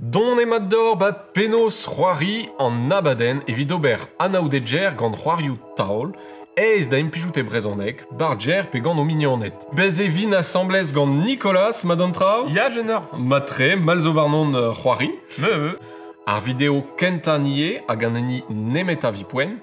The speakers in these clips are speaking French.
Don e mat d'or ba penos c'hoari an abaden evit ober anaoudegger gant c'hoarioù taol, eiz da empijout e brezhoneg, barger pe gant o mignonnet. Bez e vin assemblez gant Nicolas, madame Trao? Ya, jenor. Matre, mal zo varnon c'hoari. Me. Ar vidéo kentanie hag an eni nemet a vipwen,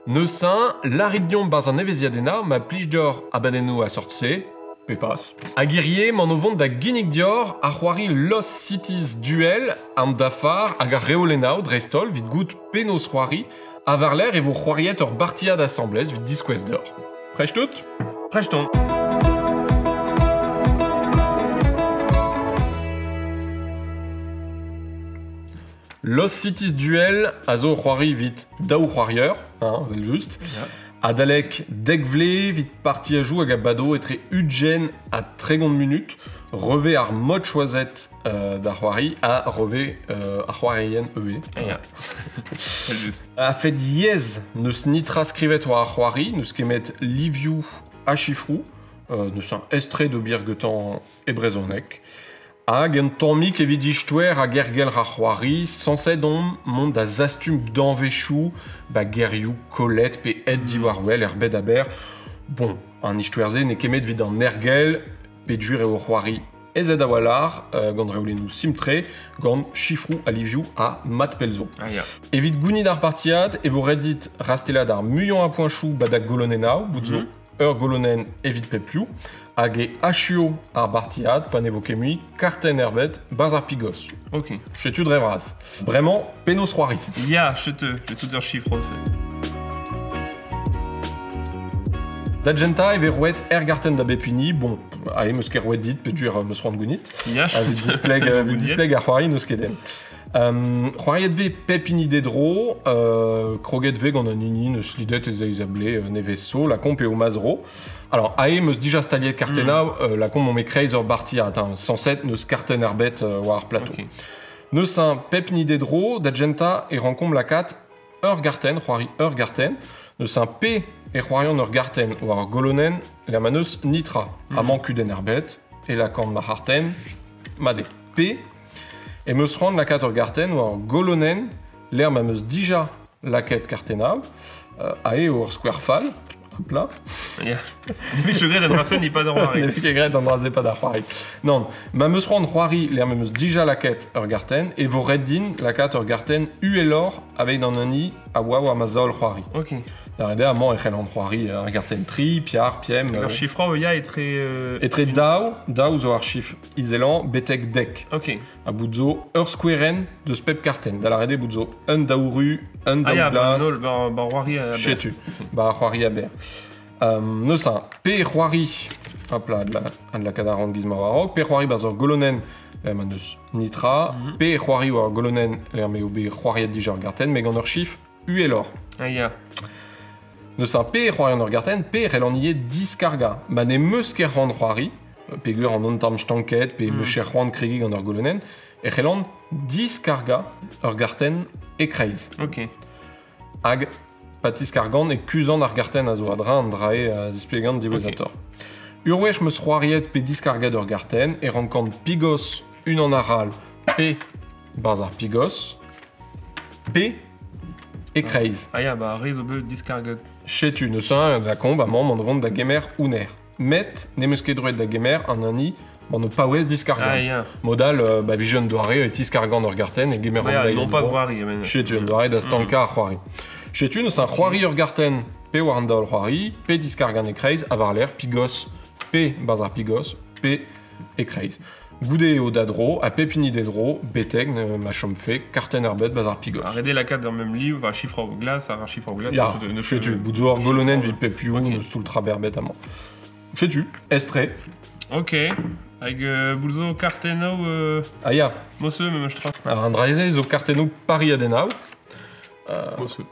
neusin, l'aridnion baz an eveziadena ma plij d'or abadennou a sortse, pepas. Agirier m'en ovont da ginnig dior a c'hoari Lost Cities Duel am dafar hag ar reolenao drestol vid gout penos c'hoari a varler e vo c'hoariet ur bartiad assemblez vid diskouez d'or. Prech tout? Prechton. Lost Cities Duel a zo c'hoari vit daou c'hoarieur, vel just. Yeah. Adalek degvle vit parti a jou hag a bado etre ugent a tregont minut, reve ar mod choazet da c'hoari a reve ar c'hoarien eve. Ya. Vel just. A fet yez neus nitra skrivet war ar c'hoari, neus kemet liviou a chifrou, neus un estre de birgetan e brezhoneg, hag en tammik evit istouer a gergel ar c'hoari, sanset on mont da zastum d'anvechou, ba gerioù, kolet pe ed diwar-wel er bed aber. Bon, an istouerze ne kemet vid an ergel, pe duir eo c'hoari ezet a walar, gant reolennoù simtre, gant chifrou a liviou a mat pelzo. Ah ya. Evit gounid ar partiad, e vo redit rastelad ar muion a poinchou badak golonenao, boutzo ur golonen evit pepioù, hag e achio ar bartiad, pan evo kemui, karten erbet, baz ar pigos. Ok. Chetu dre vraz. Bremañ, penos c'hoari. Ya, chete. J'ai tout ur chiffre aussi. D'Agenta e verouet garten da bepuni, bon, ae meus ket rouet dit, pe duer meus rand gounit. Ya, Vid displeg ar c'hoari neus ket den. C'hoariet ve pepini dedro, kroget ve gant an ini neus lidet ez eiz able nevez so, la komp eo mazro. Alors, ae meus dija staliet kartenao, la komp m'on kreiz ur bartiad, sanset neus karten erbet war ar plato. Ok. Neus un pepini dedro, d'Agenta e rankom lakat ur garten, c'hoari ur garten, neus un P e c'hoarion ur garten war ar golonen la maneus nitra, a mankudenn erbet, e la kant ma harten, made P, e meus rand lakat ur garten war ar golonen l'er ma meus dija laket kartenao, ae ur square fall, hop là. Ya. Demik je gret an rasen ni pa d'or Ne mare. vez ket gret an draze pa da c'hoari. Non, ma meus rand c'hoari l'er ma meus dija laket ur garten, e vo red din lakat ur garten uelor aveit an ani a oa war ma zaol c'hoari. Ok. Da rede amañ e c'hell an c'hoari ur garten tri, piar, piem... Ur chiffre ya etre... Etre daou zo ar chif izelan betek dek. Ok. A bout ur squaren deus pep karten. Da la rede bout zo un daouru, un Ah ya, daou glas, bar roari a... chetu. Ba c'hoari a ber. Neuze, pe c'hoari, hop là, an la kadar an gizma warok, pe c'hoari baz ur golonen la ma neus nitra, pe c'hoari war golonen la me obe c'hoariet dija ur garten, me gant ur chif uelor. Ah ya. Neuze, pe c'hoari an ur garten, pe c'hell an ie diskarga. Ma ne meus ket c'hant c'hoari, pe gur an ontam stanket, pe meus ket c'hant krigi gant ur golonen, e c'hell an diskarga ur garten e kreiz. Ok. Hag patis kargan e kuzan ar garten a zo a dra an drae a zisplegant diwezator. Urwech meus c'hoariet pe diskargad ur garten e rankant pigos un an aral pe baz ar pigos pe e kreiz. Ah ya, ba rez o beu diskarget. Chetu neuze da komb a mamm an ovont da gemer uner. Met ne meus ket droet da gemer an ani ban o paouez diskargan. Ah ya. Modal ba vijon doare e diskargan ur garten e gemer Ya, an non pas roari. men. Chetu en doare da stanka ar c'hoari. Chetu neus un c'hoari ur garten pe war an daol c'hoari, pe diskargan e kreiz a var l'er pigos pe baz ar pigos pe e kreiz. Goude o dadro, a pepini dedro, beteg ma chom fe, karten erbet baz ar pigos. Arrêtez la carte dans le même livre, un chiffre au glace, un chiffre au glace. Ya, chetu, boudzo ar golonen vid pepiou, Ok. neus tout le traberbet amañ. Chetu, estre, Ok. Avec boulzo carteno a ya, mosseux, mais je trouve. ar an draeze zo kartenou pari adenao. Mosseux.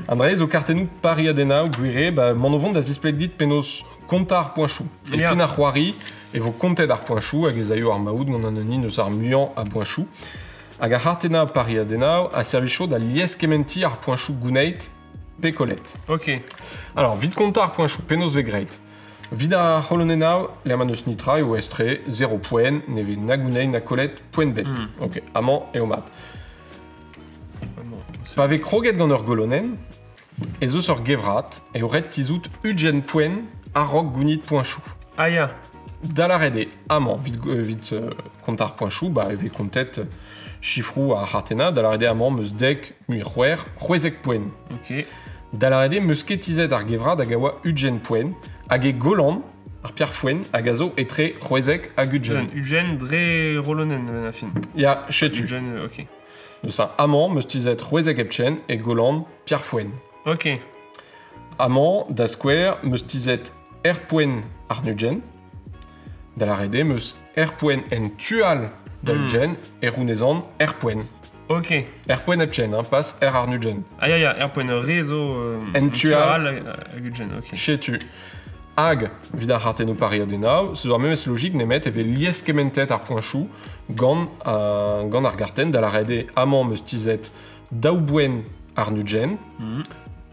An draeze zo kartenou pari adenao, gwire, ba man ovont da zispleg dit penos konta ar poinchou. E Ya. fin ar c'hoari, e vo kontet ar poinchou, hag ez aio ar maout gant an eni neus ar muian a poinchou. Hag ar hartenao pari adenao a servicho da lies kementi ar poinchou gouneit pe kolet. Ok. Alors, vite konta ar poinchou penos ve greit. Vida holonenau, lemanus nitrai ou estre, 0 poen, neve nagunei nakolet poen bet. Ok, amant et omat. Pave kroget gant ur golonen, et zo sur gevrat, et auret tizout ugen poen, arok gunit point chou. Ah ya. Dalarede, amant, vite kontar point chou, bah eve kontet chifrou a hartena, dalarede amant meus dek muir roezek poen. Ok. Dalarede meus ketizet ar gevrat agawa ugen poen, hag e golan, ar pierre foen, hag a zo etre roezek hag ugen. Ugen dre rolonen ben a fin. Ya, chetu. Ugen, ok. Deus amant meus tizet roezek epchen e golan pierre foen. Ok. Amant da square meus tizet poen ar nugen, dalarede meus poen en tual da ugen, e rounezan poen. Ok. Poen epchen, pas ar nugen. Ah ya, point réseau... Entual. Ugen, ok. Chetu. Hag, vida harteno pari adenau, ce doit même être logique, nemet eve lies kementet ar point chou, gant ar garten, dalarede amant meus tizet daoubwen ar nugen,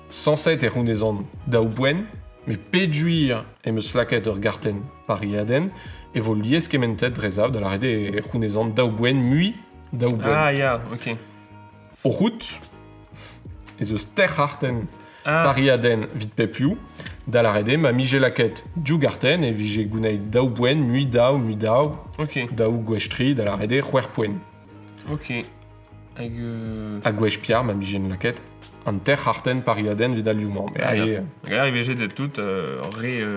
sanset e rounezan daoubwen, mais peduir e meus flaket ur garten pari aden, e vo lies kementet drezav, dalarede e rounezan daoubwen mui daoubwen. Ah ya, ok. O route, e zo ster harten Ah, pari aden vit pepiou, dalarede ma mige laket diou garten e vije gounei daoubwen mui dao, ok. daou gwestri, dalarede c'hwer poen. Ok. Hag... A gwech piar ma mige laket an ter harten pari aden vid al youman. Mais aie, Regarde, il VG de tout,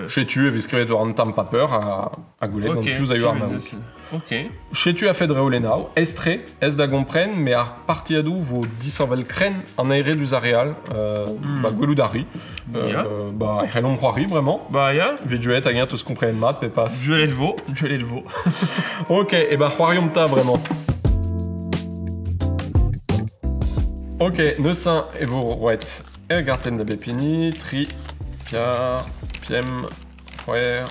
chetu e skrivet ur an tam pa peur a goulet gant tiouz a eu ar maout. Ok. Chetu a fet reolenao, estre, ez da gompren, me ar partiadou vo disanvel kren an aere duz areal, ba gwelout ari. Ya. Ba c'hellom c'hoari, vraiment. Bah ya, Viduet hag tous komprenen mat, pe pas. je l'ai le veau. Ok, et bah c'hoariom ta vraiment. Ok, neusin et vos rouettes. Et garten da bepini, tri, piar, piem, c'hwer,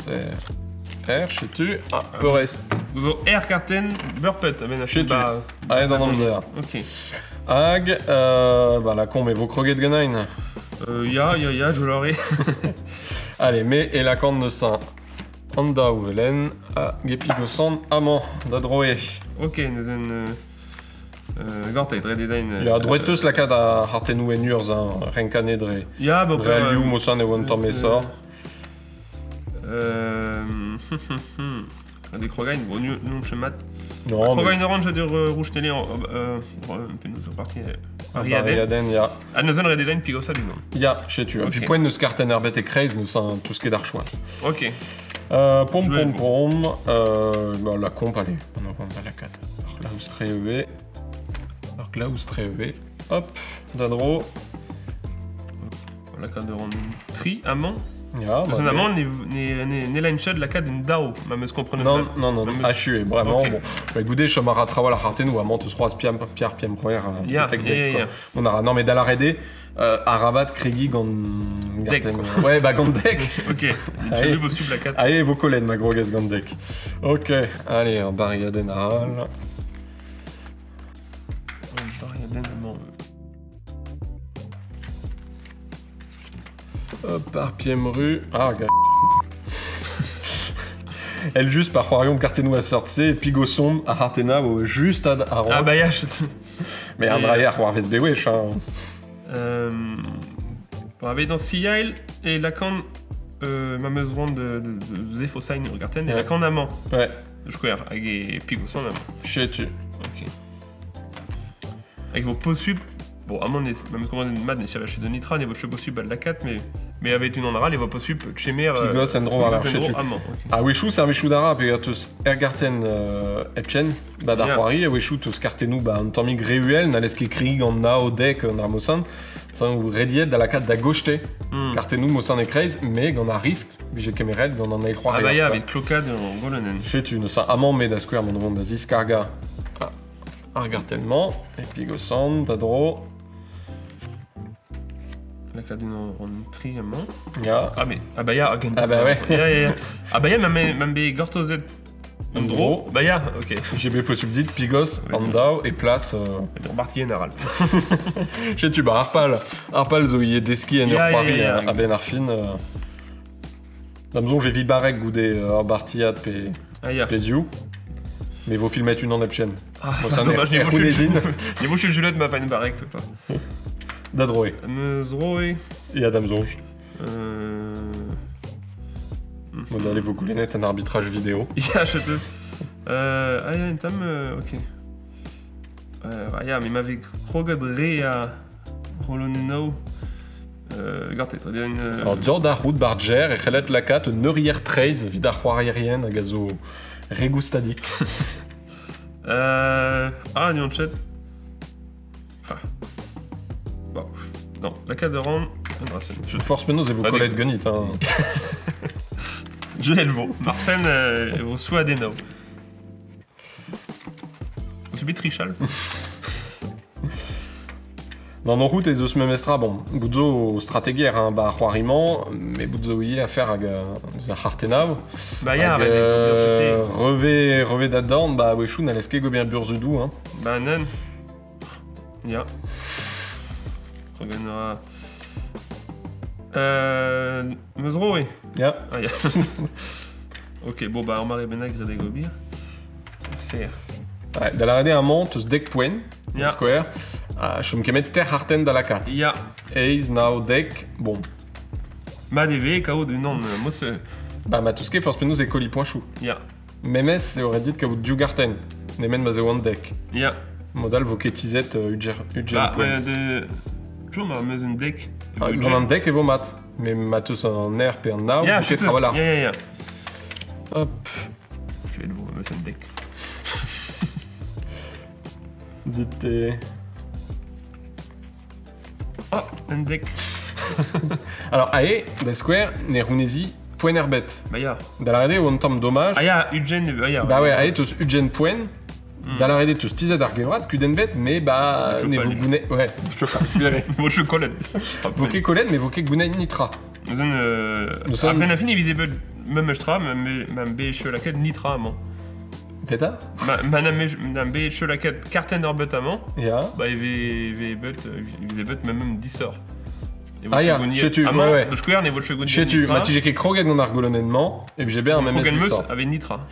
ser, chetu, peu reste. Vous avez air carten, burpet, ben Chez tu. bah... Allez, dans l'amzer. Ok. Hag, bah la con, mais vos croguet de genain. Ya, je l'aurai. Allez, mais et la corne de sein. Anda ou Velen, a gepigosan, amant, da droé. Ok, nous avons... Gortet, Rededain... Il a droiteus la kad a hartenou en urs, renkan edre. Ya, bah... Dre aliou, mosan e wantam e sor. Des Krogain, bon, non, je mat. Non, mais... Krogain orange de rouge télé, nous sommes partis... Ariaden, ya. Ah, nous avons Rededain, pigosa, du nom. Ya, chetu. Ok. Fi poen neus karten erbet e kreiz, neus an tout ce qui est d'archois. Ok. Pom Je vais pom pom. Bah, la comp, allez. On en compte à la 4. Alors là où serait EV. Alors là où serait EV. Hop, d'adro. La carte de rond tri, amant. Ya, Parce que amant, n'est la de la carte d'une DAO, même ce qu'on prenait. Non, HUE, vraiment, Ok. bon. Bah, goudé, je me rattrape à la harten ou à monte 3 pierre, piem, roer, Ya, ya. On a, non, mais dans la redé, à rabat, Craigie, gant. Deck, garten. Ouais, bah, gant deck. Ok. Allez. J'ai vu possible la carte. Allez, vos collègues, ma gros gaz gant deck. Ok, allez, un barriaden à hal. Hop, par Piemru. Ah, gars. Elle juste par Royaume Cartenou à sortse et Pigosson à Hartena ou juste à Rome. Ah bah ya, je te... Mais un draillard pour Harvest Bewesh, hein. Bon, avec dans Siail et la canne, ma mesure de Zephosain et Garten, et la canne amant. Ouais, Je crois, avec Pigosson amant. chez tu. Ok. Avec vos possibles. Bon, amant, même comment mad n'est pas chez de Nitra, n'est vos chevaux possibles à la 4, mais avec une en ral et vos possibles, Chemer. Pigos, Endro, alors, chez tu. Amant, ok. Ah, Weshu, c'est un Weshu d'Ara, puis tous Ergarten Epchen, bah d'Arwari, et Weshu, tous Cartenou, bah, un Tommy Gréuel, Naleski Krieg, en Nao, Deck, en Armosan, ça ou Rediet, dans la 4 d'Agochte, Cartenou, Mosan et Kreis, mais on a risque, Vigé Kemered, on en a eu 3 Ah bah ya, avec Clocade en Golonen. Chez tu, nous ça amant, mais d'Asquare, mon nom d'Azis Karga, Argartenment, et Pigosan, Dadro, La carte en tri amant. ya. Ah mais, ah bah ya, again. Ah bah ouais. Ya. Ah bah ya, même des Gortozet. Andro. Bah ya, ok. J'ai bien possible dit Pigos, Andao, et place. Remarqué général. Chez tu, bah Arpal, Zoé, Deski, et Ya, Nurpari, ya. à Ben Arfin. Damzon, j'ai vu Barek goudé Bartiat et Ah, ya. Péziou. Mais vos films une en Epchen. Ah, Bon, c'est un dommage, air Rounezine. Niveau chez le Juliette, ma pas une barek, pas. D'Adroé. Meusroe. Et Adam Zonge. Hmm. On allez vous couler un arbitrage vidéo. Ja, je te. Ah, ja, en tam, ok. Ja, mais m'avait Krogadre à Roloneno. Gartet, très bien. Alors, Jorda Roud Barger et Khelet Lakat, Neurier 13, Vidar Roirienne, à Gazo Regustadik. Ah, Nyonchet. Enfin. Bon. Non, la carte de Rome, Andrasen. Je force menos et vous Ah, collez des- de Gunit. Hein. Je l'ai Marsen au Souadeno. Au subit Trichal. Dans nos routes, les Osmemestra, bon, Budzo stratégière, hein, bah, Roiriman, mais Budzo y est à faire avec un Hartenau. Bah, ya, Avec, avec Revê d'Adorn, bah, Weshou n'a l'esqué Gobien Burzudou, hein. Bah, nan. Ya. Regagnera. Meusroe. Yeah. Ah, ya. Ok, bon, bah, Omar et Benagre des Gobir. C'est. Ouais, dans la radé un mont, ce deck point, Yeah. square, je me mets terre Harten dans la carte. Ya. Ace, now, deck, bon. Ma DV, KO de non, moi c'est. Bah, ma touske, force menos et colis point chou. Ya. Memes, c'est aurait dit que vous Dugarten. Nemen, basé one deck. Ya. Modal, vos ketizet, Udger Bah, point. de. Toujours ma maison deck. J'en ai un deck et vos maths. Mais matos en air et en now, Ya, vous je faites te. travail là. Ya. Hop. Je vais le voir, ma maison deck. Dites. Oh, un deck. Alors, Ae, des square, Nerunesi, point herbet. Bah, ya. Dans la radé, on tombe dommage. Ah, ya, Eugen, ah, ya. Bah ouais, Ae, tous Ugen point. Hmm. Dans la radé, tous Tizet Argevrat, Kudenbet, mais bah. Je Ne fais vous lui. gounez. Ouais, je fais. Moi, je collègue. Voquet Colette, mais voquet Gounet Nitra. Nous sommes. Nous sommes- À peine fini, visible, même extra, même B, je la quête, nitra, moi. Peta? Madame B, je la quête, carton d'orbet à moi. Ja. Bah, il but, même 10 heures. Ah, ja, sais-tu, ouais, ouais. Le square, n'est votre chegoni. Sais-tu, Mati, j'ai Krogan dans Argolonement, et j'ai bien un même Krogan sort. avec nitra.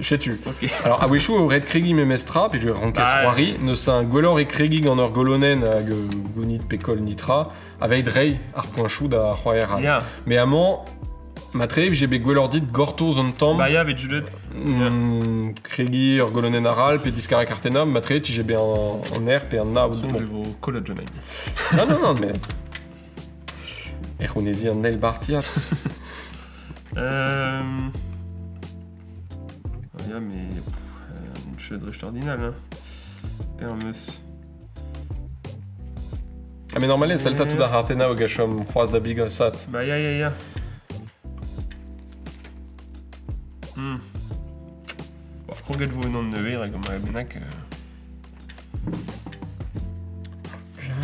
Sais-tu. Ok. Alors, à Wishou, au Red Krigi Memestra, puis je vais ranker Bah, Sroari, ne c'est Gwelor et Krigi en Argolonen, avec Gunit, Pekol, Nitra, avec Drey, Arpoinchou, da Royer. Ya. Mais à moi, ma trêve, j'ai Gwelor dit Gorto Zontom. Bah, ya, avec Juliette. Krigi, Argolonen Aral, puis Discara Cartenum, ma trêve, j'ai bien en air, puis en na. Son, je vais vos collèges de Non, mais. Et Rounesi en Nel Bartiat. Ja, mais... je suis de ordinal, hein. Permus. Ah, mais normalement, c'est le tatou d'Artena au Gachom, Croise d'Abiga Sat. Bah, ya. Hmm. Bon, regardez-vous le nom de Nevers, comme un Benac.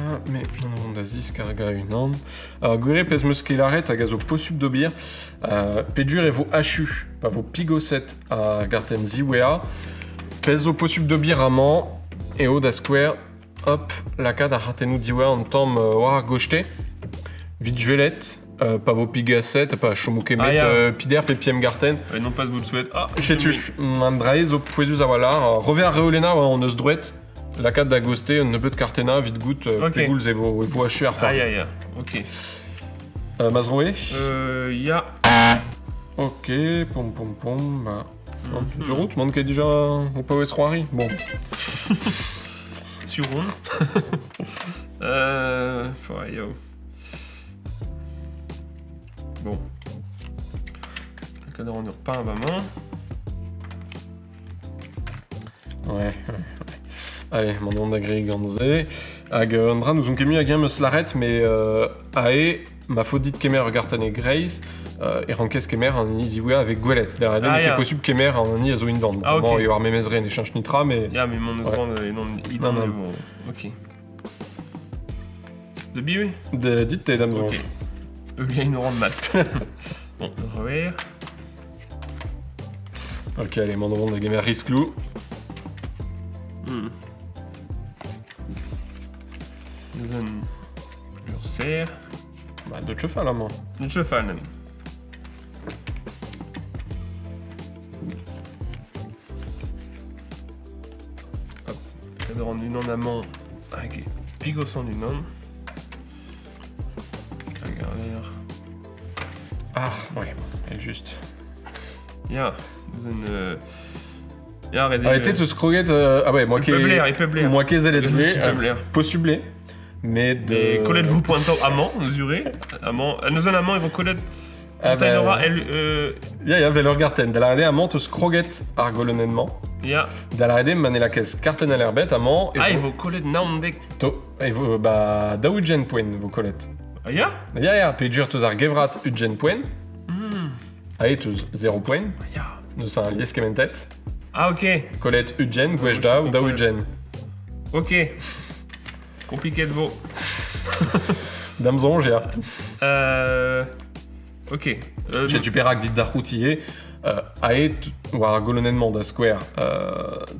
Ah, mais non, d'Aziz, Carga, une ande. Alors, Gure, pèse musquilaret, à gazo possible d'obir. Pédur et vos HU, pas vos pigosset à Garten Ziwea. Pèse au possible d'obir à man, et au da square. Hop, la carte à Hartenu Diwa en tom war gochte. Vite juelette, pas vos pigasset, pas chomukemet, Ah, ya. pider, pepiem garten. Et non pas ce bout de souhait. Ah, Sais-tu, mandrae, zo poesus avalar, revers Reolena, en eus droite. La carte d'Agosté, on ne peut de Cartena, vite goutte, Ok. Pegouls et vos HU à Ah, ya. Ok. Mazroé. Ya. Ok, pom. Bah. Sur route, man qui est déjà au Pawes Roari. Bon. Sur ronde. Ouais, yo. Bon. Le cadre, on ne repart à maman. Ouais. Allez, mon nom d'agri Ganze. Hag Andra, nous ont mis à gain me slaret, mais Ae, ma faudite Kemer Gartane Grace, et Rankes Kemer en Easyway avec Gwelet. Derrière, Ah, il est ya. possible Kemer en Ni Azo Indan. Ah, ok. Bon, il y aura Memezre et Change Nitra, mais. Ya, mais mon osman est non Non, non. Ok. De bi, oui. Dites tes dames Ok. anges. Il y a une ronde mat. Bon, revers. Ok, allez, mon nom de gamer Risklou. Hmm. Zone. Urser. Bah, de cheval, là, moi. Une cheval, même. rendre une en amont avec Pigos en une en. Ah, ouais, elle juste. Ja, ja, Arrêtez de scroller. Ah ouais, moi qui il peut blaire. moi qui ai les Il peut blaire. possible, mais de. Et collez-vous pointant amant, mesuré. Amant, nous en amant, ils vont connaître. Ah Tainera, ben, ja, Velorgarten. De la rede amant te scroget argolonennement. Ja. De la rede manela kes carten à l'herbette amant. Ah, ils vont connaître Naundek. Et vous, bah, daoudjen point, vous collet. Ah, ja? Ja, pedir tous ar gevrat udjen point. Ae tous 0 point. Ja. Nous sommes liés kementet. Ah, ok. Collet udjen, gwech dao, daoudjen. Ok. Compliqué de vous. Damzon, j'ai. Ok. J'ai du perak dit d'arroutier. Ae, war golonennement da square,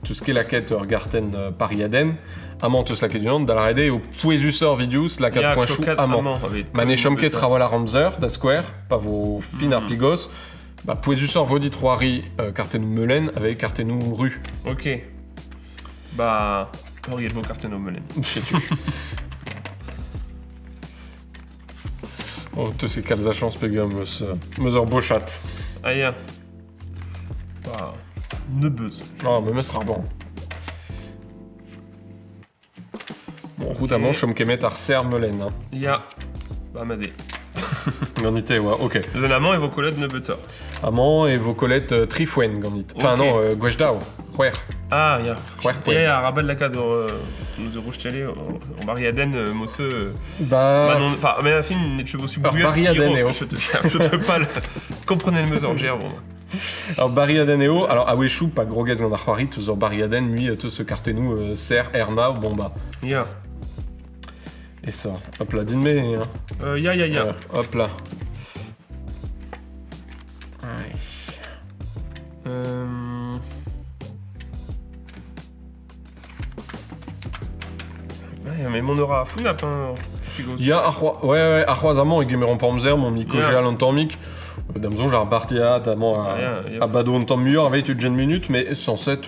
tout ce qui est la quête Garten Pariaden, amant tous la quête du nom, da la rede au Puesusor Vidius, la 4 points chou, amant. Mané chomke travala ramzer, da square, pas vos fin arpigos, bah Puesusor vodit roari, cartenou melen, avec cartenou rue. Ok. Bah. Auriez vos cartes au melen. Sais-tu. Oh, tous ces calza chance pegum, meuseur bochat. Ah, ja. Bah. Ne buzz. Oh, mais me sera bon. Bon, route à manche, chomkemet ar ser melen, hein. Ja. Bah, madé. Gandité, ouais, ok. Les amants, ils vont connaître ne butter. Amant et vos collettes trifouen, gandit. Enfin, Ok. non, gwechdao. Huer. Ah, ja. Ouais. Ja, rabat la cadre, nous avons jeté en Mariaden, monsieur. Bah. Non, enfin, mais la fin, n'est pas aussi Alors, Mariaden, Je te pas le. Comprenez le mesure, j'ai bon. Alors, Bariaden et O. Alors, Awechou, pas gros gaz dans l'archoirie, tous en Bariaden, lui, tout ce cartenou, Ser, Erna, bon bah. Ja. Et ça. Hop là, dinme, hein. Ja. Voilà, hop là. Ouais. Ouais, mais mon aura fou nap, hein. Il y a Arrois Amant et Guéméron Pomzer, mon Miko Yeah. Géal en Tormic. Damzon, j'ai reparti à Bado en temps meilleur, avec une minute, mais sans cette.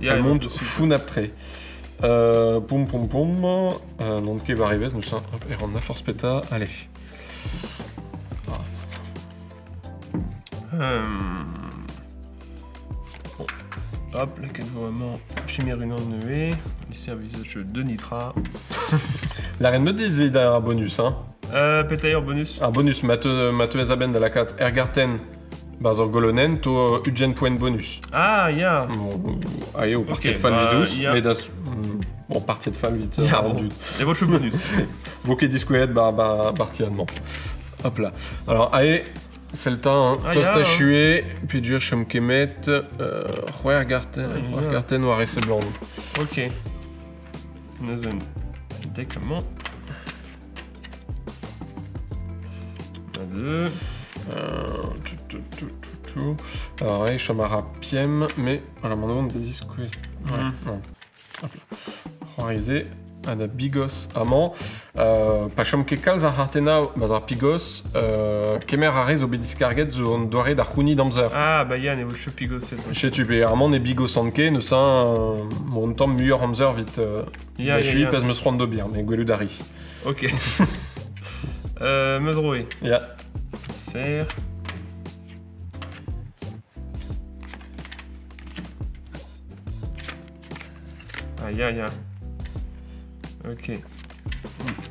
Ja, Elle monte fou naptré. Poum. Non, qui va arriver, nous sommes. Et on a force péta. Allez. Bon. Hop, la quête vraiment chimère une ennuée. Du service de Nitra. La reine me dit un bonus, hein. Pétailleur bonus. Un bonus, Mathe Ezaben de la 4, Ergarten, Bazor Golonen, to Ugen point bonus. Ah, ja. Bon, allez, au partie Ok, de fan bah, vidus, yeah. mais bon, partie de fan vite, Ja, rendu. bon. Et votre bonus. Voquet disquet, partie allemand. Hop là. Alors, allez, c'est le temps, hein. Ah, Tosta yeah, chué, puis dur Chumkemet, Ergarten, yeah. Ergarten, Noir et Seblanc. Ok. Neuzen. Déclement. 2. Alors, ouais, Chamara Piem, mais à la demande des disques. Ouais, non. Hop là. Roarisé, Ada Bigos, Amant. Pachom Kekal, Zahartena, Bazar Pigos, Kemer Arez, Obediscarget, Zon Doire, Darkouni, Damzer. Ah, bah, Yann, et vous chopigo, c'est bon. Chez tu peux Amant et Bigos Anke, nous sommes mon temps mieux Ramzer vite. Je suis pèse me se rendre de bien, mais Gueludari. Ok. Meudroé. Ya. Serre. Ya. Ok.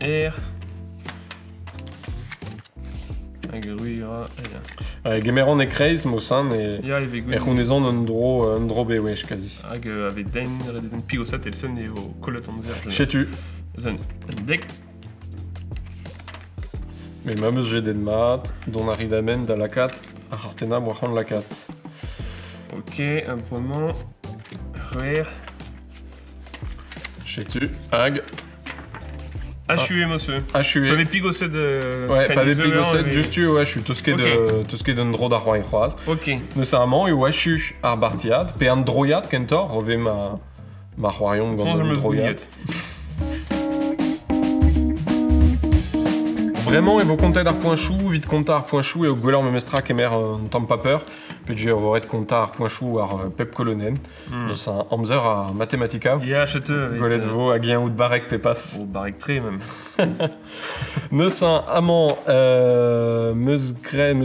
R. Agruira. Gemeron et Kreis, Mossan et. Ya, il veut Et Runaison Ndro Bewesh quasi. Ag avec Dain, Redden Pigosat et le Sun et au Colot en Zer. Chez tu. Zon. Deck. Mais Mameuse j'ai des maths, dont Aridamen dans la 4, Artena Moiran la 4. Ok, un moment. Ruer. Chez tu. Ag. HUE, monsieur. HUE. Pas des pigosset de. Ouais, pas des Candice pigosset, mais- juste tu, ouais, je suis tout ce qui est de Ndro d'Arrois et Roise. Ok. Nécessairement, et ouais, je suis Arbartiad, P1 Droyat, Kentor, revêt ma Royaume, Prends Gandon le Droyat. Droyat. vraiment, et vos comptes ar point chou, vite compte ar point chou, et au gweler me mestra kemer ne tamm pas peur. Puis j'ai voret compte ar point chou ar pep kolonen. C'est un amzer à mathématica. Ya, chete. Gwelet vo hag yen out barek pepas. Oh, barek tre, même. Neus un amant meus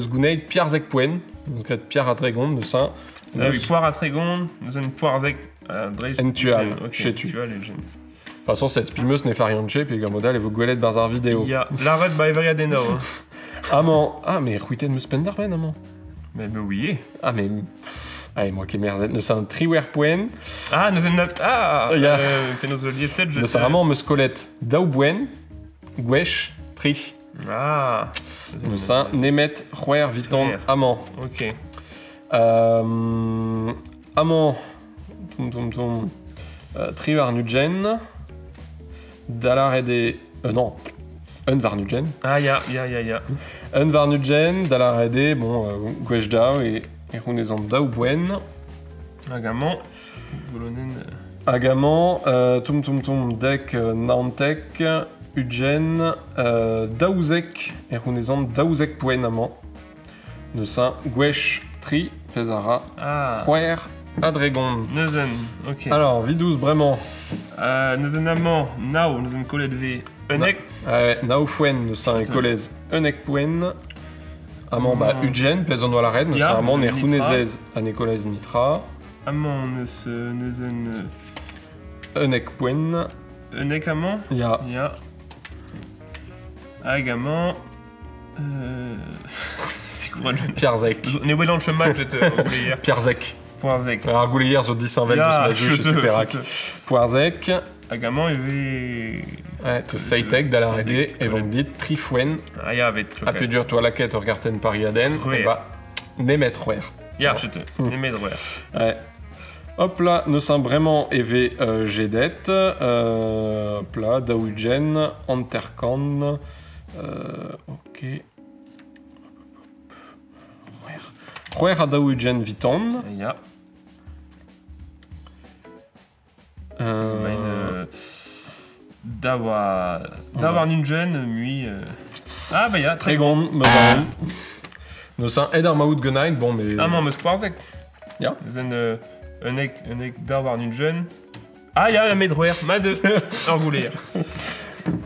gouneid piarzek poen. Neus gret piar a dregon, neus un. Ah oui, poire à trégon, nous avons une poire zec. Entual, chez tu. De toute façon, cette spimeuse n'est farianche, puis le modèle et vos gouelettes dans un vidéo. Il y a l'arrêt by Variadeno. Amant. Ah, mais ruiten me spender ben, amant. Mais oui. Ah, mais. Allez, moi qui merzet, nous sommes triwer poen. Ah, nous avons. Ah, Ya. que nous avons lié Nous sommes vraiment me scolette daoubwen, gwesh, tri. Ah. Nous sommes nemet, rouer, viton, Rouer. amant. Ok. Amant. Triwer nugen. Dalar et des. Non. Un varnugen. Ah, ya. Un varnugen, dalar et des. Bon, gwesh dao et rounezant daoubwen. Agamant. Bolonen. Agamant, dek naantek, ugen, daouzek, et rounezant daouzek poen amant. Neusin, gwesh, tri, pesara, Ah. rouer, adregon. Neuzen. Ok. Alors, vidous, vraiment. Neuzen amant. Nao. Neuzen collet V. Unek. Naoufwen, neusin, et kolez, unek poen. Amant, bah, ugen, peson la red, neusin, Ya, amant, ne nitra. rounezez, anekolez nitra, Amant. Neuzen. unek poen, Unek amant. ya. Ya. Agamant. C'est quoi le. Pierzek. On est ouais dans le chemin que j'étais hier. Pierzek. Poirzec. Alors, goulier, zo 10 en vel, Ya, de ce chete. Perac. Poirzek. Agamant, il avait. Ouais, te seitek d'aller aider, et vont dit trifouen. Ah, ya, avec. A peu dur, toi, la quête, regarden Pariaden. Ouais. On va nemet rouer. Ya, chete. Nemé de roer. Ouais. Hop là, nous sommes vraiment EV Gedet. Hop là, Daougen, Anterkan. Ok. Rouer à Daougen Viton. Ya. Davar Ningen, lui. Ah, bah, ya. Très grande, Mozambique. Nous sommes Edar Maoud Genaid, bon, mais. Ah, non, mais Poirzec. Ya. Zen. Unek Davar Ningen. Ah, ya, la Medroer. Ma de. Orgouler.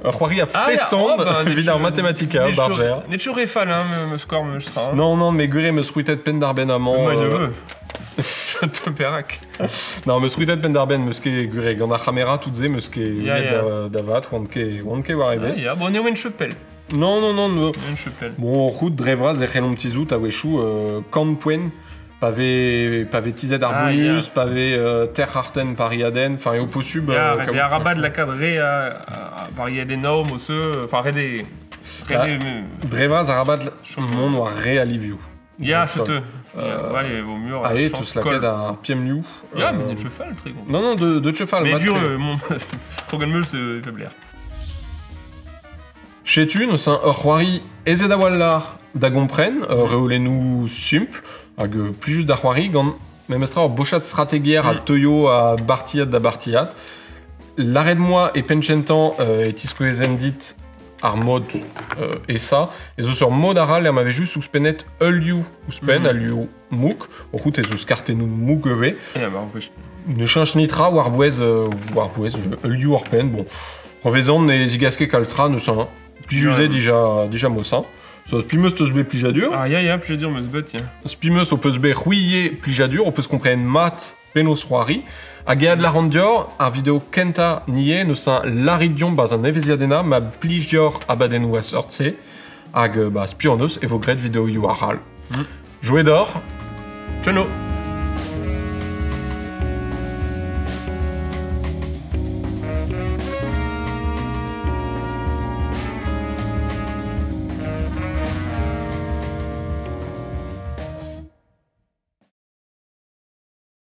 Roiri a Ah, fait ya, sonde, oh, bah, évidemment, Mathématica, Barger. N'est toujours réfal, hein, me score, me sera. Non, non, mais Guré me srouitet pen d'arben amant. Moi, je veux. Je te perac. Non, me srouitet pen d'arben, me ske Guré. Gant a chamera, tout ze, me ske Ya, ya. davat, wanke war Ah, ebet. ya, bon, on est où une chapelle. Non, non, non, no. Une chapelle. Bon, route drevra, zechelon ptizout, a wechou, kan poen, pavé tizet arbonus, ya. pavé terre harten pariaden, enfin, et au possible. Ya, il y a un rabat de la cadrée à varier des normes, enfin, des. Dreva, zarabat, mon noir réaliviu. Ya, je te. Allez, vaut mieux. Allez, tous la quête à Piemliu. Ya, mais des cheval, très bon. Non, non, de cheval. Mais mat dur, très. mon. Trogan c'est faiblir. Chez tu, nous sommes Roiri ezedawallar d'agompren, reolenu simple, hag plus juste d'Arroiri, gant memestra or bochat stratégière à Toyo à Bartiat da Bartiat. L'arrêt de moi et Penchentan et Tiscoezen dit ar mod et ça. Et zo sur mod aral, et m'avait juste ouspenet Ulliu ouspen, Ulliu mouk, au route et zo skartenu moukeve. Et bah, on peut. Ne change nitra ou arbouez, Ulliu orpen, bon. Revezan et zigaske kalstra, nous sommes plijusé déjà mossin. So, spimeuse te sbe plijadur. Ah, ya, plus dur, me se bat, tiens. Spimeuse, on peut se be rouillé plijadur, on peut se comprendre mat, penos roari. Agéad la randior, ar vidéo kenta nie, nous sommes laridion bas un evesiadena, ma plijior abadenou a sortse, hag spionos et vos grades vidéo URL. Jouet d'or. Tchano.